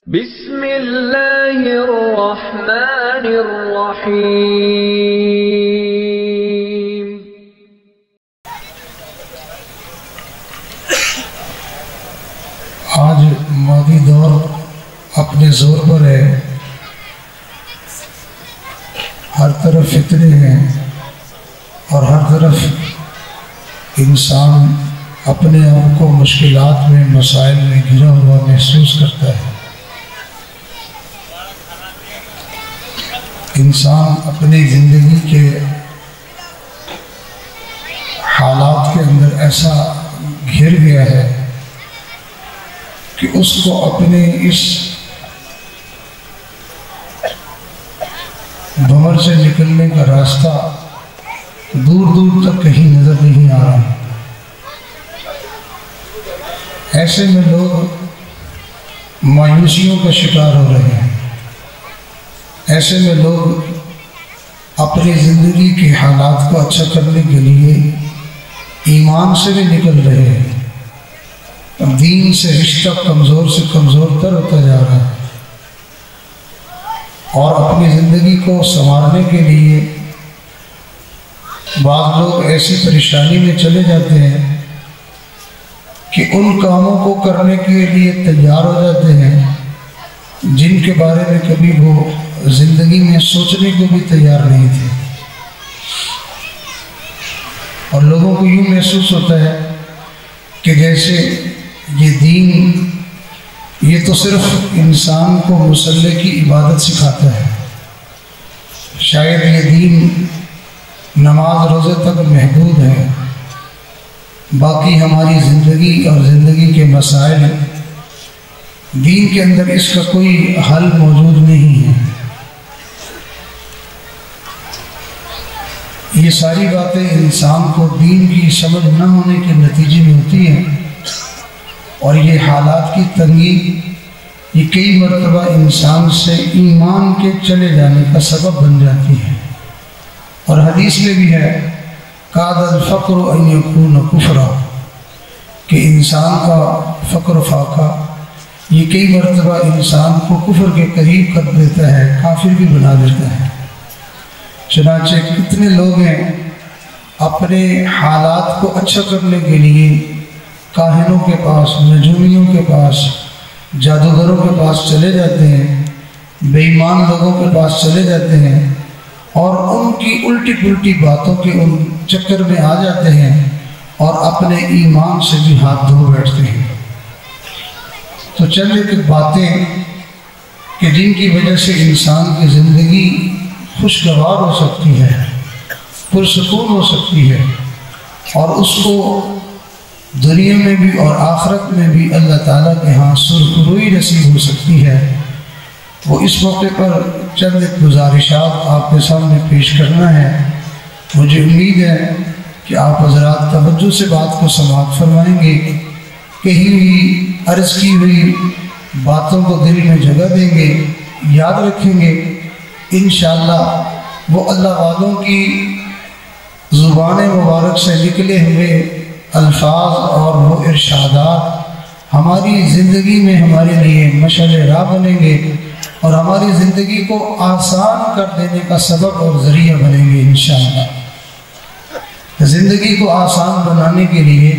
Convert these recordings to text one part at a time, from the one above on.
بسم اللہ الرحمن الرحیم۔ آج مادی دور اپنے زور پر ہے، ہر طرف فتنے ہیں اور ہر طرف انسان اپنے آپ کو مشکلات میں، مسائل میں گھرا ہوا محسوس کرتا ہے۔ انسان اپنی زندگی کے حالات کے اندر ایسا گھر گیا ہے کہ اس کو اپنے اس بھنور سے نکلنے کا راستہ دور دور تک کہیں نظر نہیں آ رہا۔ ایسے میں لوگ مایوسیوں کا شکار ہو رہے ہیں، ایسے میں لوگ اپنی زندگی کے حالات کو اچھا کرنے کے لیے ایمان سے بھی نکل رہے ہیں، دین سے رشتہ کمزور سے کمزور تر ہوتا جا رہا ہے، اور اپنی زندگی کو سنوارنے کے لیے بعض لوگ ایسی پریشانی میں چلے جاتے ہیں کہ ان کاموں کو کرنے کے لیے تیار ہو جاتے ہیں جن کے بارے میں کبھی وہ زندگی میں سوچنے کو بھی تیار نہیں تھے، اور لوگوں کو یوں محسوس ہوتا ہے کہ جیسے یہ دین یہ تو صرف انسان کو مصلی کی عبادت سکھاتا ہے، شاید یہ دین نماز روزے تک محدود ہے، باقی ہماری زندگی اور زندگی کے مسائل دین کے اندر اس کا کوئی حل موجود نہیں ہے۔ یہ ساری باتیں انسان کو دین کی سمجھ نہ ہونے کے نتیجے میں ہوتی ہیں، اور یہ حالات کی تنگی یہ کئی مرتبہ انسان سے ایمان کے چلے جانے کا سبب بن جاتی ہے۔ اور حدیث میں بھی ہے کاد الفقر ان یکون کفرا، کہ انسان کا فقر فاقہ یہ کئی مرتبہ انسان کو کفر کے قریب کر دیتا ہے، کافر بھی بنا دیتا ہے۔ چنانچہ کتنے لوگ ہیں اپنے حالات کو اچھا کرنے کے لیے کاہنوں کے پاس، نجومیوں کے پاس، جادوگروں کے پاس چلے جاتے ہیں، بے ایمان لوگوں کے پاس چلے جاتے ہیں، اور ان کی الٹی پلٹی باتوں کے ان چکر میں آ جاتے ہیں اور اپنے ایمان سے بھی ہاتھ دھو بیٹھتے ہیں۔ تو چند ایک باتیں کہ جن کی وجہ سے انسان کی زندگی خوشگوار ہو سکتی ہے، پرسکون ہو سکتی ہے، اور اس کو دنیا میں بھی اور آخرت میں بھی اللہ تعالیٰ کے ہاں سرخروئی نصیب ہو سکتی ہے، وہ اس موقع پر چند ایک گزارشات آپ کے سامنے پیش کرنا ہے۔ مجھے امید ہے کہ آپ حضرات توجہ سے بات کو سماعت فرمائیں گے، کہی ہوئی عرض کی ہوئی باتوں کو دل میں جگہ دیں گے، یاد رکھیں گے، انشاءاللہ وہ اللہ والوں کی زبان مبارک سے نکلے ہوئے الفاظ اور وہ ارشادات ہماری زندگی میں ہمارے لیے مشعل راہ بنیں گے اور ہماری زندگی کو آسان کر دینے کا سبب اور ذریعہ بنیں گے انشاءاللہ۔ زندگی کو آسان بنانے کے لیے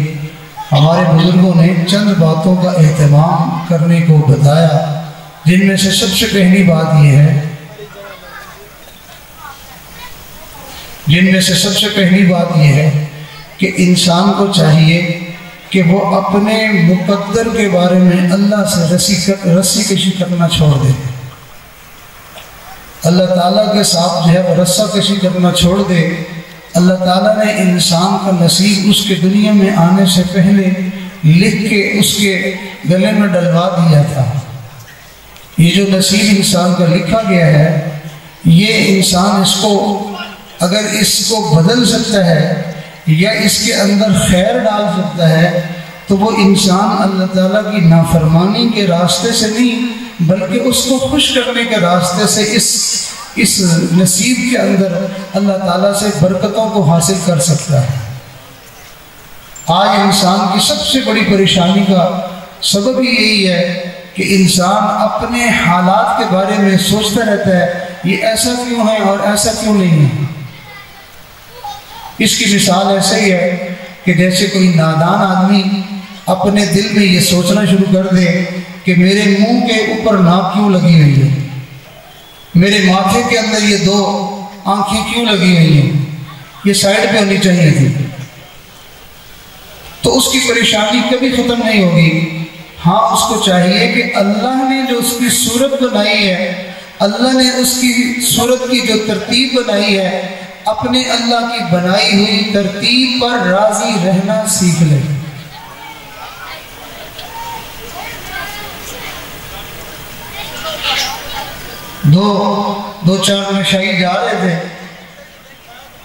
ہمارے بزرگوں نے چند باتوں کا اہتمام کرنے کو بتایا، جن میں سے سب سے پہلی بات یہ ہے کہ انسان کو چاہیے کہ وہ اپنے مقدر کے بارے میں اللہ سے رسی کشی کرنا چھوڑ دے، اللہ تعالیٰ کے ساتھ جو ہے وہ رسہ کشی کرنا چھوڑ دے۔ اللہ تعالیٰ نے انسان کا نصیب اس کے دنیا میں آنے سے پہلے لکھ کے اس کے گلے میں ڈلوا دیا تھا۔ یہ جو نصیب انسان کا لکھا گیا ہے، یہ انسان اگر اس کو بدل سکتا ہے یا اس کے اندر خیر ڈال سکتا ہے تو وہ انسان اللہ تعالیٰ کی نافرمانی کے راستے سے نہیں بلکہ اس کو خوش کرنے کے راستے سے اس نصیب کے اندر اللہ تعالیٰ سے برکتوں کو حاصل کر سکتا ہے۔ آج انسان کی سب سے بڑی پریشانی کا سبب ہی یہی ہے کہ انسان اپنے حالات کے بارے میں سوچتا رہتا ہے یہ ایسا کیوں ہے اور ایسا کیوں نہیں ہے۔ اس کی مثال ایسے ہی ہے کہ جیسے کوئی نادان آدمی اپنے دل میں یہ سوچنا شروع کر دے کہ میرے منہ کے اوپر ناک کیوں لگی ہوئی ہے، میرے ماتھے کے اندر یہ 2 آنکھیں کیوں لگی ہوئی ہیں، یہ سائڈ پہ ہونی چاہیے تھی، تو اس کی پریشانی کبھی ختم نہیں ہوگی۔ ہاں اس کو چاہیے کہ اللہ نے جو اس کی صورت بنائی ہے، اللہ نے اس کی صورت کی جو ترتیب بنائی ہے، اپنے اللہ کی بنائی ہوئی ترتیب پر راضی رہنا سیکھ لے۔ دو چار نشائی جا رہے تھے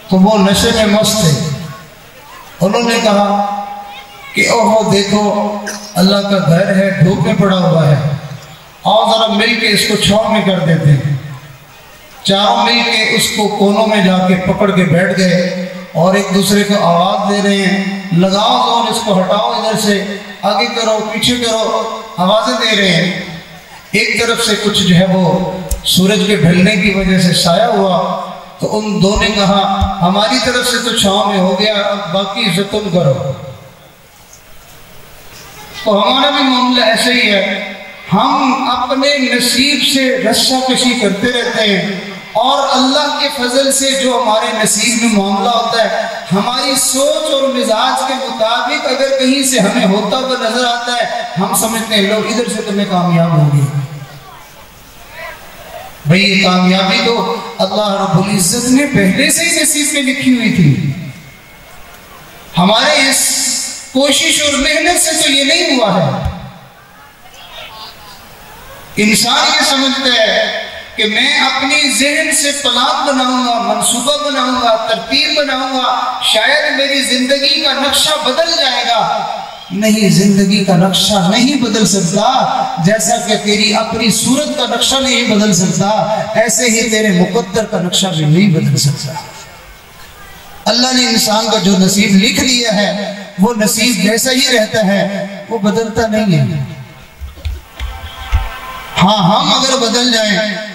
تو وہ نشے میں مست تھے، انہوں نے کہا کہ اوہ دیکھو اللہ کا گھر ہے، دھوپ میں پڑا ہوا ہے، آؤ ذرا مل کے اس کو چھاؤں میں کر دیتے ہیں۔ چاروں مل کے اس کو کونوں میں جا کے پکڑ کے بیٹھ گئے اور ایک دوسرے کو آواز دے رہے ہیں، لگاؤ زور، اس کو ہٹاؤ ادھر سے، آگے کرو پیچھے کرو، آوازیں دے رہے ہیں۔ ایک طرف سے کچھ جو ہے وہ سورج کے ڈھلنے کی وجہ سے سایہ ہوا تو ان دو نے کہا ہماری طرف سے تو چھاؤں میں ہو گیا، اب باقی سے تم کرو۔ تو ہمارا بھی معاملہ ایسے ہی ہے، ہم اپنے نصیب سے رسہ کشی کرتے رہتے ہیں اور اللہ کے فضل سے جو ہمارے نصیب میں معاملہ ہوتا ہے ہماری سوچ اور مزاج کے مطابق اگر کہیں سے ہمیں ہوتا ہوا نظر آتا ہے، ہم سمجھتے ہیں لوگ ادھر سے تمہیں کامیاب ہوگی۔ بھئی یہ کامیابی تو اللہ رب العزت نے پہلے سے ہی نصیب میں لکھی ہوئی تھی، ہمارے اس کوشش اور محنت سے تو یہ نہیں ہوا ہے۔ انسان یہ سمجھتا ہے کہ میں اپنی ذہن سے پلان بناؤں گا، منصوبہ بناؤں گا، ترتیب بناؤں گا، شاید میری زندگی کا نقشہ بدل جائے گا۔ نہیں، زندگی کا نقشہ نہیں بدل سکتا، جیسا کہ تیری اپنی صورت کا نقشہ نہیں بدل سکتا، ایسے ہی تیرے مقدر کا نقشہ بھی نہیں بدل سکتا۔ اللہ نے انسان کا جو نصیب لکھ لیا ہے وہ نصیب جیسا ہی رہتا ہے، وہ بدلتا نہیں ہے۔ ہاں ہم اگر بدل جائیں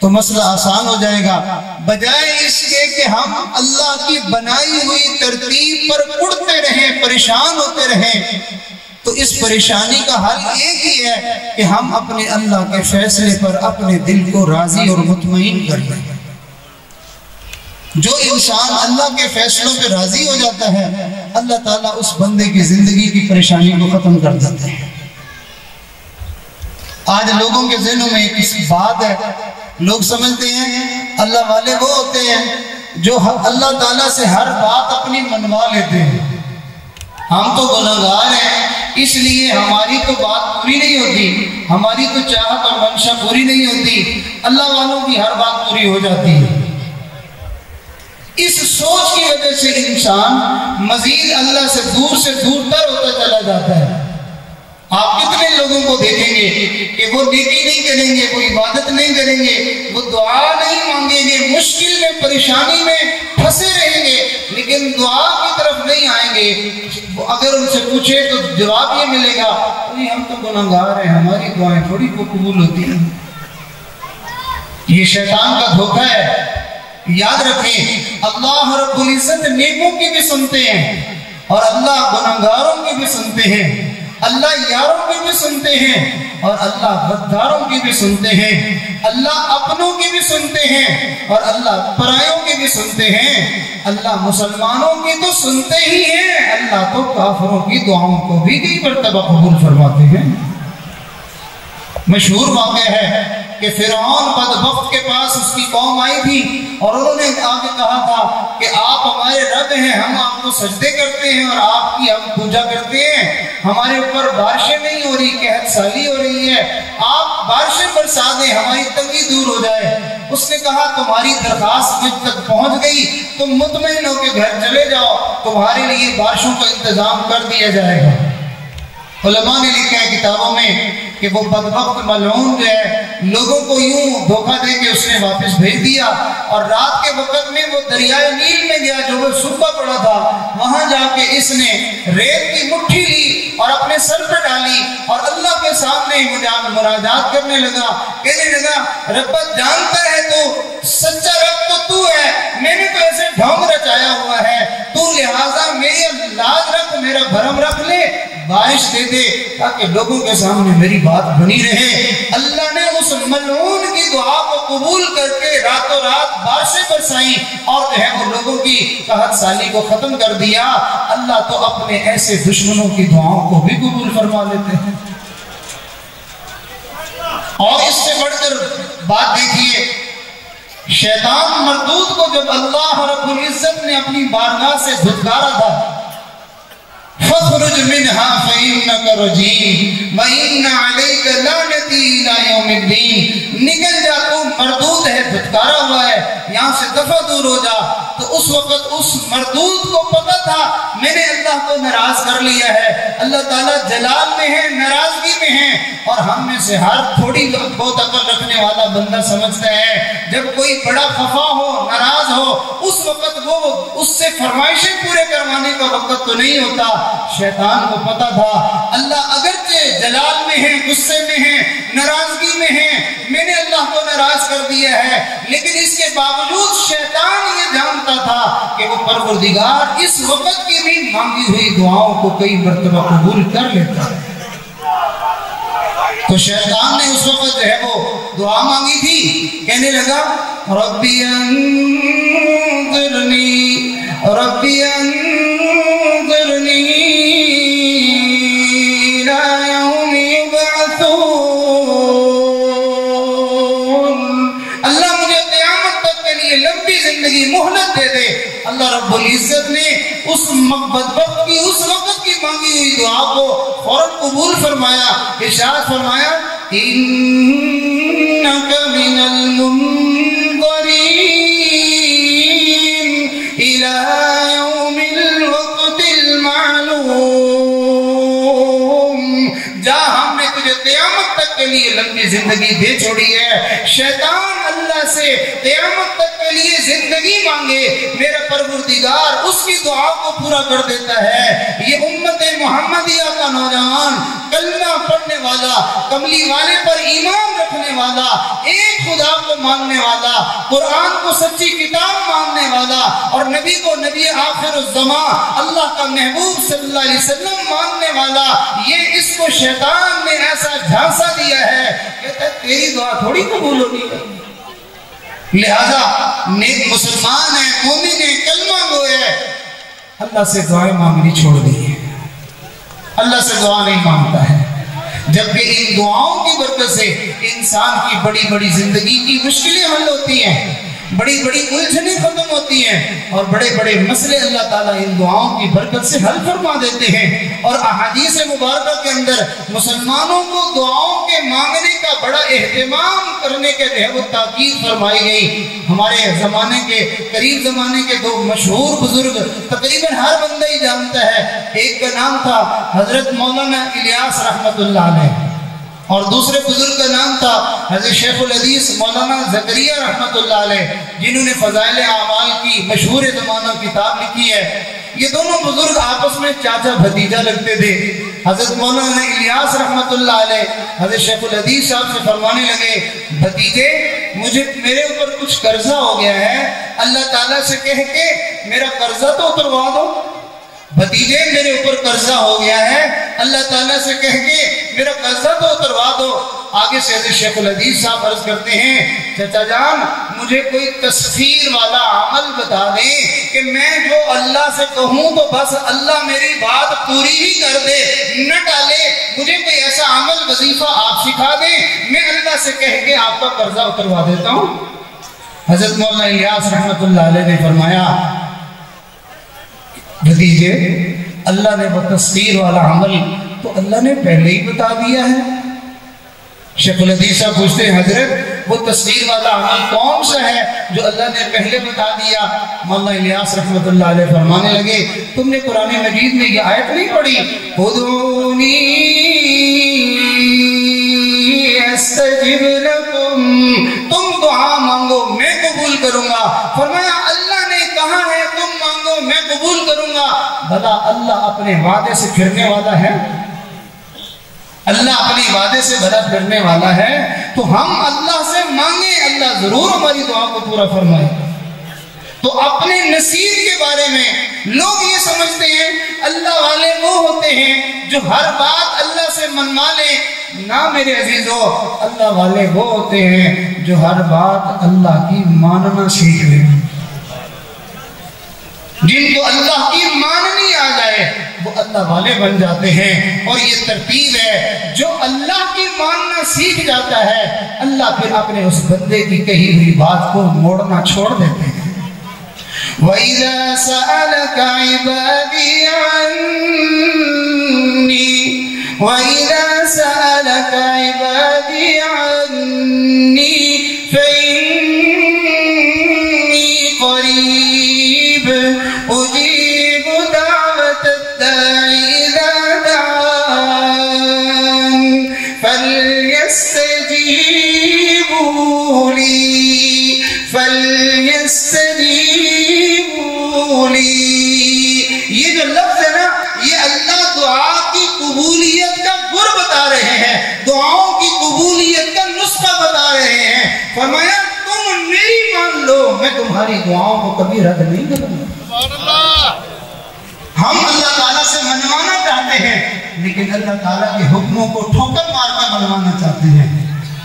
تو مسئلہ آسان ہو جائے گا، بجائے اس کے کہ ہم اللہ کی بنائی ہوئی ترتیب پر اڑتے رہیں، پریشان ہوتے رہیں، تو اس پریشانی کا حل ایک ہی ہے کہ ہم اپنے اللہ کے فیصلے پر اپنے دل کو راضی اور مطمئن کر لیں۔ جو انسان اللہ کے فیصلوں پہ راضی ہو جاتا ہے، اللہ تعالیٰ اس بندے کی زندگی کی پریشانی کو ختم کر دیتے ہیں۔ آج لوگوں کے ذہنوں میں ایک بات ہے، لوگ سمجھتے ہیں اللہ والے وہ ہوتے ہیں جو اللہ تعالیٰ سے ہر بات اپنی منوا لیتے ہیں۔ ہم تو گناہگار ہیں، اس لیے ہماری تو بات پوری نہیں ہوتی، ہماری تو چاہت اور منشا پوری نہیں ہوتی، اللہ والوں کی ہر بات پوری ہو جاتی ہے۔ اس سوچ کی وجہ سے انسان مزید اللہ سے دور تر ہوتا چلا جاتا ہے۔ آپ کتنے لوگوں کو دیکھیں گے کہ وہ نیکی نہیں کریں گے، وہ عبادت نہیں کریں گے، وہ دعا نہیں مانگیں گے، مشکل میں پریشانی میں پھنسے رہیں گے، لیکن دعا کی طرف نہیں آئیں گے۔ اگر ان سے پوچھے تو جواب یہ ملے گا ہم تو گناہگار ہیں، ہماری دعائیں تھوڑی کو قبول ہوتی ہیں۔ یہ شیطان کا دھوکہ ہے۔ یاد رکھیں اللہ رب العزت نیکوں کی بھی سنتے ہیں اور اللہ گناہگاروں کی بھی سنتے ہیں، اللہ یاروں کی بھی سنتے ہیں اور اللہ غداروں کی بھی سنتے ہیں، اللہ اپنوں کی بھی سنتے ہیں اور اللہ پرایوں کی بھی سنتے ہیں۔ اللہ مسلمانوں کی تو سنتے ہی ہیں، اللہ تو کافروں کی دعاؤں کو بھی کئی مرتبہ قبول فرماتے ہیں۔ مشہور واقعہ ہے کہ فرعون بدبخت کے پاس اس کی قوم آئی تھی اور انہوں نے آگے کہا تھا کہ آپ ہمارے رب ہیں، ہم آپ کو سجدے کرتے ہیں اور آپ کی ہم پوجا کرتے ہیں، ہمارے اوپر بارشیں نہیں ہو رہی، قحط سالی ہو رہی ہے، آپ بارشیں برسا دیں، ہماری تنگی دور ہو جائے۔ اس نے کہا تمہاری درخواست مجھ تک پہنچ گئی، تم مطمئن ہو کے گھر چلے جاؤ، تمہارے لیے بارشوں کا انتظام کر دیا جائے گا۔ علماء نے لکھا ہے کتابوں میں کہ وہ بدبخت ملعون جو ہے لوگوں کو یوں دھوکہ دے کے اس نے واپس بھیج دیا اور رات کے وقت میں وہ دریائے نیل میں گیا جو وہ سوکھا پڑا تھا، وہاں جا کے اس نے ریت کی مٹھی لی اور اپنے سر پہ ڈالی اور اللہ کے سامنے مناجات کرنے لگا، کہنے لگا رب جانتا ہے تو سچا رب تو ہے، میں نے تو ایسے ڈھونگ رچایا ہوا ہے، تو لہٰذا میری لاج رکھ، میرا بھرم رکھ لے، بارش دے دے تاکہ لوگوں کے سامنے میری بات بنی رہے۔ اللہ نے اس ملعون کی دعا کو قبول کر کے راتوں رات بارشیں برسائیں اور جو ہے وہ لوگوں کی قحط سالی کو ختم کر دیا۔ اللہ تو اپنے ایسے دشمنوں کی دعاؤں کو بھی قبول فرما لیتے ہیں۔ اور اس سے بڑھ کر بات دیکھیے، شیطان مردود کو جب اللہ رب العزت نے اپنی بارگاہ سے دھتکارا تھا، فَاخْرُجْ مِنْهَا فَإِنَّكَ رَجِيمٌ وَإِنَّ عَلَيْكَ لَعْنَتِي إِلَىٰ يَوْمِ الدِّينِ، نکل جا، تو مردود ہے، دھتکارا ہوا ہے، یہاں سے دفع دور ہو جا۔ تو اس وقت اس مردود کو پتہ تھا میں نے اللہ کو ناراض کر لیا ہے، اللہ تعالیٰ جلال میں ہے، ناراضگی میں ہے، اور ہم میں سے ہر تھوڑی بہت عقل رکھنے والا بندہ سمجھتا ہے جب کوئی بڑا خفا ہو، ناراض ہو، اس وقت وہ اس سے فرمائشیں پورے کروانے کا وقت تو نہیں ہوتا۔ شیطان کو پتا تھا اللہ اگرچہ جلال میں ہے، غصے میں ہے، ناراضگی میں ہے، میں نے اللہ کو ناراض کر دیا ہے، لیکن اس کے باوجود شیطان یہ جانتا تھا کہ وہ پروردگار اس وقت کی بھی مانگی ہوئی دعاؤں کو کئی مرتبہ قبول کر لیتا ہے۔ تو شیطان نے اس وقت جو ہے وہ دعا مانگی تھی، کہنے لگا ربی انظرنی ربی انظرنی الی یوم یبعثون، اللہ مجھے قیامت تک کے لیے لمبی زندگی مہلت دے دے۔ اللہ رب العزت نے اس بدبخت کی اس وقت کی مانگی ہوئی دعا کو فوراً قبول فرمایا، ارشاد فرمایا انک من المنظرین الی یوم الوقت المعلوم، جہاں ہم نے تجھے قیامت تک کے لیے لمبی زندگی دے چھوڑی ہے۔ شیطان اللہ سے قیامت تک کے لیے زندگی مانگے، میرا پروردگار اس کی دعا کو پورا کر دیتا ہے۔ یہ امت محمدیہ کا نوجوان، کلمہ پڑھنے والا، کملی والے پر ایمان رکھنے والا، ایک خدا کو ماننے والا، قرآن کو سچی کتاب ماننے والا اور نبی کو نبی آخر الزمان اللہ کا محبوب صلی اللہ علیہ وسلم ماننے والا، یہ اس کو شیطان نے ایسا جھانسا دیا ہے کہتا ہے تیری دعا تھوڑی قبول ہوگی، لہذا نیک مسلمان ہے، مومن ہے، کلمہ گو ہے، اللہ سے دعائیں مانگنی چھوڑ دی ہے، اللہ سے دعا نہیں مانگتا ہے، جبکہ ان دعاؤں کی برکت سے انسان کی بڑی بڑی زندگی کی مشکلیں حل ہوتی ہیں، بڑی بڑی الجھنیں ختم ہوتی ہیں، اور بڑے بڑے مسئلے اللہ تعالیٰ ان دعاؤں کی برکت سے حل فرما دیتے ہیں۔ اور احادیث مبارکہ کے اندر مسلمانوں کو دعاؤں کے مانگنے کا بڑا اہتمام کرنے کے جو ہے وہ تاکید فرمائی گئی۔ ہمارے زمانے کے قریب زمانے کے دو مشہور بزرگ تقریباً ہر بندہ ہی جانتا ہے، ایک کا نام تھا حضرت مولانا الیاس رحمت اللہ علیہ، اور دوسرے بزرگ کا نام تھا حضرت شیخ الحدیث مولانا زکریا رحمت اللہ علیہ، جنہوں نے فضائل اعمال کی مشہور زمانہ کتاب لکھی ہے۔ یہ دونوں بزرگ آپس میں چاچا بھتیجا لگتے تھے۔ حضرت مولانا الیاس رحمت اللہ علیہ حضرت شیخ الحدیث صاحب سے فرمانے لگے بھتیجے میرے اوپر کچھ قرضہ ہو گیا ہے، اللہ تعالیٰ سے کہہ کے میرا قرضہ تو اتروا دو۔ بھتیجے میرے اوپر قرضہ ہو گیا ہے، اللہ تعالیٰ سے کہہ کے میرا قرضہ تو اتروا دو۔ آگے سے حضرت شیخ الحدیث صاحب عرض کرتے ہیں چچا جان مجھے کوئی تسخیر والا عمل بتا دیں کہ میں جو اللہ سے کہوں تو بس اللہ میری بات پوری ہی کر دے، نہ ٹالے، مجھے کوئی ایسا عمل وظیفہ آپ سکھا دیں، میں اللہ سے کہہ کے آپ کا قرضہ اتروا دیتا ہوں۔ حضرت مولانا الیاس رحمت اللہ علیہ نے فرمایا بھتیجے اللہ نے وہ تسخیر والا عمل تو اللہ نے پہلے ہی بتا دیا ہے۔ شیخ الحدیث صاحب پوچھتے ہیں حضرت وہ تسخیر والا عمل کون سا ہے جو اللہ نے پہلے بتا دیا؟ مولانا الیاس رحمت اللہ علیہ فرمانے لگے تم نے قرآن مجید میں یہ آیت نہیں پڑھی ادعونی استجب لکم، تم دعا مانگو میں قبول کروں گا۔ فرمایا اللہ نے کہا ہے تم مانگو میں قبول کروں گا، بھلا اللہ اپنے وعدے سے پھرنے والا ہے؟ اللہ اپنے وعدے سے بھلا پھرنے والا ہے، تو ہم اللہ سے مانگیں، اللہ ضرور ہماری دعا کو پورا فرمائے۔ تو اپنے نصیب کے بارے میں لوگ یہ سمجھتے ہیں اللہ والے وہ ہوتے ہیں جو ہر بات اللہ سے منوا لیں، نہ میرے عزیزو، اللہ والے وہ ہوتے ہیں جو ہر بات اللہ کی ماننا سیکھ لیں، جن کو اللہ کی ماننی آ جائے وہ اللہ والے بن جاتے ہیں۔ اور یہ ترتیب ہے، جو اللہ کی ماننا سیکھ جاتا ہے اللہ پھر اپنے اس بندے کی کہی ہوئی بات کو موڑنا چھوڑ دیتے ہیں۔ وَإِذَا سَأَلَكَ عِبَادِي عَنِّي وَإِذَا سَأَلَكَ عِبَادِي عَنِّي فَإِنِّي قَرِيبٌ أُجِيبُ دَعْوَةَ الدَّاعِ إِذَا دَعَانِ فَلْيَسْتَجِيبُوا لِي یہ جو لفظ ہے نا، یہ اللہ دعا کی قبولیت کا گر بتا رہے ہیں، دعاؤں کی قبولیت کا نسخہ بتا رہے ہیں۔ فرمایا تم میری مان لو، میں تمہاری دعاؤں کو کبھی رد نہیں کروں گا۔ ہم اللہ تعالیٰ سے منوانا چاہتے ہیں لیکن اللہ تعالیٰ کے حکموں کو ٹھوکر مار کر منوانا چاہتے ہیں۔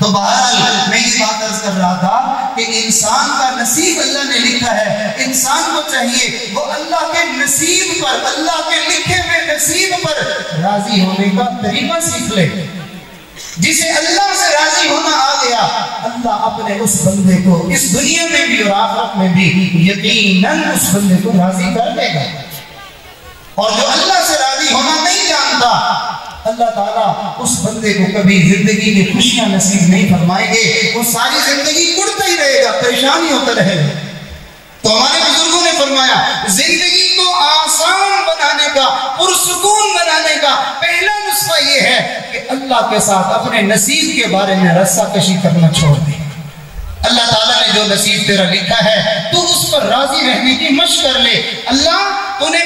تو بہرحال میں یہ بات عرض کر رہا تھا کہ انسان کا نصیب اللہ نے لکھا ہے، انسان کو چاہیے وہ اللہ کے نصیب پر، اللہ کے لکھے ہوئے نصیب پر راضی ہونے کا طریقہ سیکھ لے۔ جسے اللہ سے راضی ہونا آ گیا، اللہ اپنے اس بندے کو اس دنیا میں بھی اور آخرت میں بھی یقیناً اس بندے کو راضی کر دے گا۔ اور جو اللہ سے راضی ہونا نہیں جانتا، اللہ تعالیٰ اس بندے کو کبھی زندگی کی خوشیاں نصیب نہیں فرمائیں گے، وہ ساری زندگی کڑتا ہی رہے گا، پریشانی ہوتا رہے گا۔ تو ہمارے بزرگوں نے فرمایا زندگی کو آسان بنانے کا، پرسکون بنانے کا پہلا نسخہ یہ ہے کہ اللہ کے ساتھ اپنے نصیب کے بارے میں رسہ کشی کرنا چھوڑ دے۔ اللہ تعالیٰ نے جو نصیب تیرا لکھا ہے تو اس پر راضی رہنے کی مشق کر لے۔ اللہ تو نے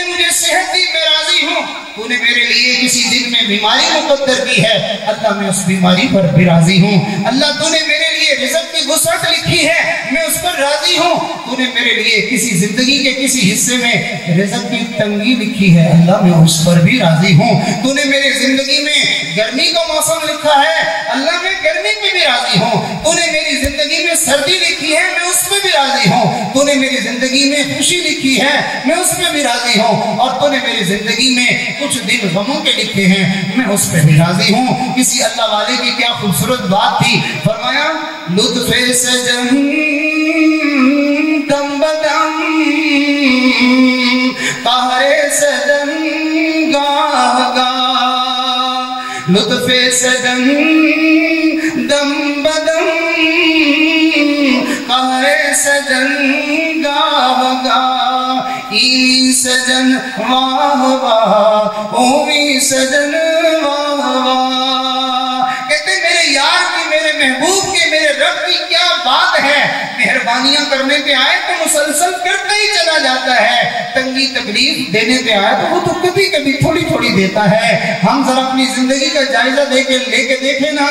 مجھے صحت دی، میں راضی ہوں۔ تو نے میرے لیے کسی دن میں بیماری مقدر کی ہے، اللہ میں اس بیماری پر بھی راضی ہوں۔ اللہ تو نے میرے لیے رزق کی وسعت لکھی ہے، میں اس پر راضی ہوں۔ تو نے میرے لیے کسی زندگی کے کسی حصے میں رزق کی تنگی لکھی ہے، اللہ میں اس پر بھی راضی ہوں۔ تو نے میرے زندگی میں گرمی کا موسم لکھا ہے، اللہ میں گرمی میں بھی راضی ہوں۔ تو نے میری زندگی میں سردی لکھی ہے، میں اس میں بھی راضی ہوں۔ تو نے میری زندگی میں خوشی لکھی ہے، میں اس میں بھی راضی ہوں۔ اور تو نے میری زندگی میں کچھ دن غموں کے لکھے ہیں، میں اس پہ بھی راضی ہوں۔ کسی اللہ والے کی کیا خوبصورت بات تھی، فرمایا لطف سجن دم بدم قہر سجن گاہ گاہ، لطف سجن دم بدم قہر سجن گاہ گاہ، ای سجن واہ واہ، اوی سجن واہ واہ۔ کہتے میرے یار کی، میرے محبوب کی، میرے رب کی کیا بات ہے، مہربانیاں کرنے پہ آئے تو مسلسل کرتا ہی چلا جاتا ہے، تنگی تکلیف دینے پہ آئے تو وہ تو کبھی کبھی تھوڑی تھوڑی دیتا ہے۔ ہم ذرا اپنی زندگی کا جائزہ لے کے دیکھیں نا،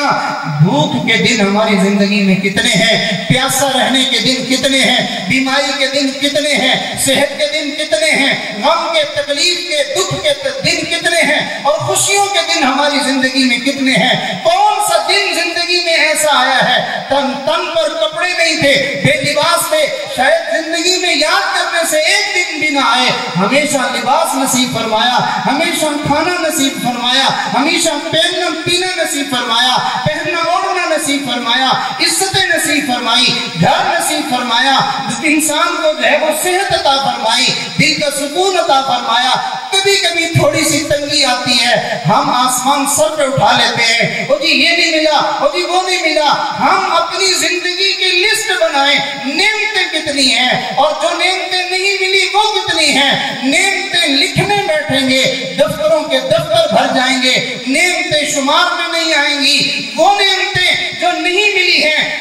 بھوک کے دن ہماری زندگی میں کتنے ہیں، پیاسا رہنے کے دن کتنے ہیں، بیماری کے دن کتنے ہیں، صحت کے دن کتنے ہیں، غم کے، تکلیف کے، دکھ کے دن کتنے ہیں، اور خوشیوں کے دن ہماری زندگی میں کتنے ہیں۔ کون سا دن زندگی میں ایسا آیا ہے تن پر کپڑے نہیں تھے، بے لباس تھے، شاید زندگی میں یاد کرنے سے ایک دن بھی نہ آئے، ہمیشہ لباس نصیب فرمایا، ہمیشہ کھانا نصیب فرمایا، ہمیشہ پہننا پینا نصیب فرمایا، پہننا اوڑھنا نصیب فرمایا، عزتیں نصیب فرمائی، گھر نصیب فرمایا، انسان کو جو ہے وہ صحت عطا فرمائی، دل کا سکون عطا فرمایا۔ کبھی کبھی تھوڑی سی تنگی آتی ہے، ہم آسمان سر پہ اٹھا لیتے ہیں، او جی یہ نہیں ملا، او جی وہ نہیں ملا۔ ہم اپنی زندگی کی لسٹ بنائیں، نعمتیں کتنی ہیں اور جو نعمتیں نہیں ملی وہ کتنی ہیں۔ نعمتیں لکھنے بیٹھیں گے، دفتروں کے دفتر بھر جائیں گے، نعمتیں شمار میں نہیں آئیں گی۔ وہ نعمتیں جو نہیں ملی ہیں،